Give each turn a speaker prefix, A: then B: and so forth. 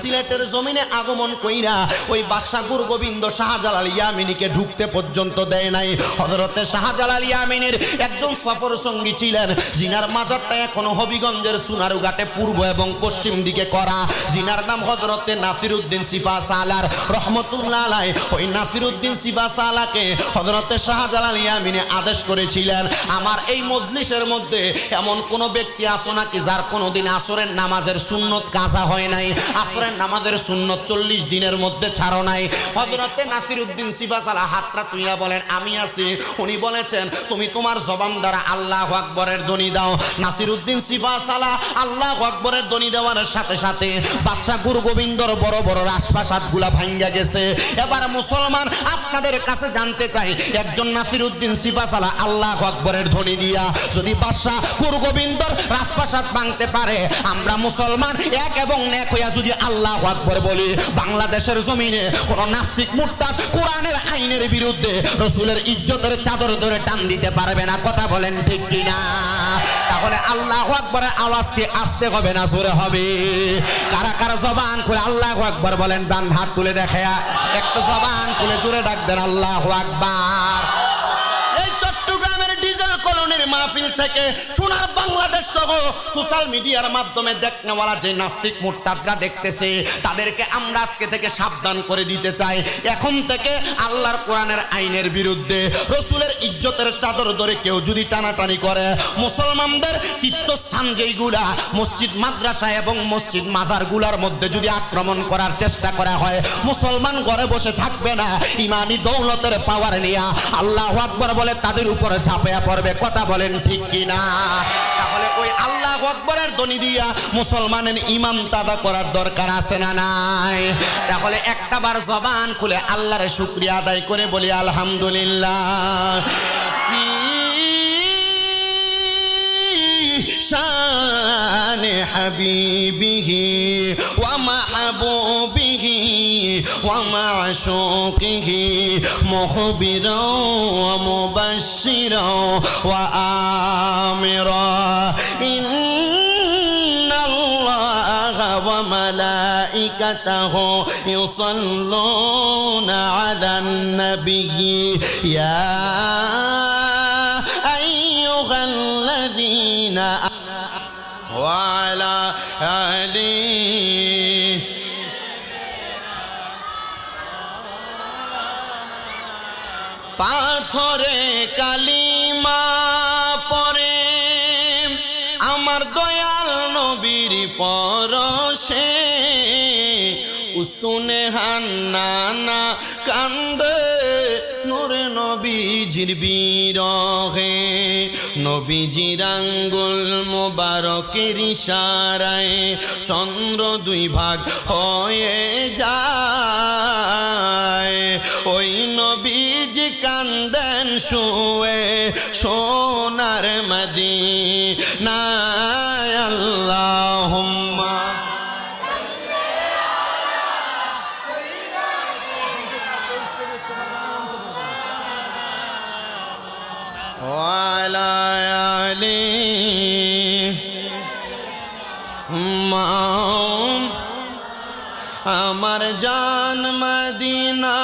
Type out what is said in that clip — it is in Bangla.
A: সিলেটের জমিনে আগমন কইরা ওই বাদশা গুরু গোবিন্দ শাহজালাল ইয়ামিনীকে ঢুকতে পর্যন্ত দেয় নাই। হযরতে শাহজালাল ইয়ামিনীর একজন সফর সঙ্গী ছিলেন, জিনার মাজারটা এখনো হবিগঞ্জের সোনারুঘাটে পূর্ব এবং পশ্চিম দিকে করা। জিনার নাম হযরতে নাসিরউদ্দিন সিফা সালার রহমতুল্লাহ আলাইহি। ওই নাসিরউদ্দিন সিফা সালাকে হযরতে শাহজালাল ইয়ামিনী আদেশ করেছিলেন, আমার এই মজলিসের মধ্যে এমন কোন ব্যক্তি আছো নাকি যার কোনোদিন আসরের নামাজের সুন্নত কাজা হয় নাই, আসরের নামাজের সুন্নত 40 দিনের মধ্যে ছাড়ো নাই। হযরতে নাসিরউদ্দিন সিফা সালা হাতটা তুইয়া বলেন, আমি আছি। উনি বলেছেন, তুমি তোমার জবান দ্বারা আল্লাহু আকবরের ধ্বনি দাও। নাসিরউদ্দিন সিফা সালা আল্লাহু আকবরের ধ্বনি দেওয়ার সাথে সাথে বাদশা গুরু গোবিন্দর বড় বড় রাজপ্রাসাদগুলা ভাঙ্গা গেছে। এবার মুসলমান আপনাদের কাছে জানতে চাই, একজন নাসিরউদ্দিন সিফা সালা আল্লাহু আকবরের ধ্বনি দিয়া যদি বাদশা গুরু গোবিন্দর রাজপ্রাসাদ ভাঙতে পারে, আমরা মুসলমান এক এবং নেক হইয়া যদি আল্লাহু আকবর বলি, বাংলাদেশের জমিনে কোন নাস্তিক মুরতাদ কোরআনের আইনের বিরুদ্ধে রাসূলের ইজ্জতের চাদর ধরে টান দিতে পারবে না। কথা বলেন ঠিক কিনা? তাহলে আল্লাহু আকবরের আওয়াজ কি আস্তে হবে না জোরে হবে? কারা কারা জবান খুলে আল্লাহু আকবর বলেন, ডান হাত তুলে দেখে একটা জবান খুলে জোরে ডাকবেন আল্লাহু আকবার। এই চট্টগ্রামের ডিজেল কলোনির মাহফিল থেকে সোনার বাংলাদেশ সহ সোশ্যাল মিডিয়ার মাধ্যমে দেখনেওয়ালা যে নাস্তিক মুরতাদরা দেখতেছে, তাদেরকে আমরা আজকে থেকে সাবধান করে দিতে চাই। এখন থেকে আল্লাহর কোরআনের আইনের বিরুদ্ধে রাসূলের ইজ্জতের চাদর ধরে কেউ যদি টানাটানি করে, মুসলমানদের তীর্থস্থান যেইগুলা মসজিদ মাদ্রাসা এবং মসজিদ মাজারগুলার মধ্যে যদি আক্রমণ করার চেষ্টা করা হয়, মুসলমান ঘরে বসে থাকবে না, ইমানি দৌলতের পাওয়ার নিয়ে আল্লাহু আকবার বলে তাদের উপরে ঝাঁপিয়ে পড়বে। কথা বলেন ঠিক কিনা? তাহলে ওই আল্লাহু আকবরের ধ্বনি দিয়া মুসলমানের ঈমান তাজা করার দরকার আছে না নাই? তাহলে একটাবার জবান খুলে আল্লাহর শুকরিয়া আদায় করে বলি আলহামদুলিল্লাহ। শান হাবিবিহি ওয়া মাহবুবিহি ওয়া মাশুকিহি মুখবিরা ওয়া মুবাশশিরা ওয়া আমিরা ইন্নাল্লাহা ওয়া মালাইকাতাহু ইউসাল্লুনা আলান নাবিয়্যি ইয়া আইয়ুহাল্লাযীনা ওয়ালা আলিহি। পাথরে কালিমা পরে আমার দয়াল নবীর পরশে, উস্তুনে হান্নানা কান্দে নূরে নবীজির বিরহে। নবীজির আঙ্গুল মোবারকের ইশারায় চন্দ্র দুই ভাগ হয়ে যায়। ওই নবীজি কান্দেন শুয়ে সোনার মদিনায়। আল্লাহুম্মা ওয়ালা আলিহি। আমার জান মদিনা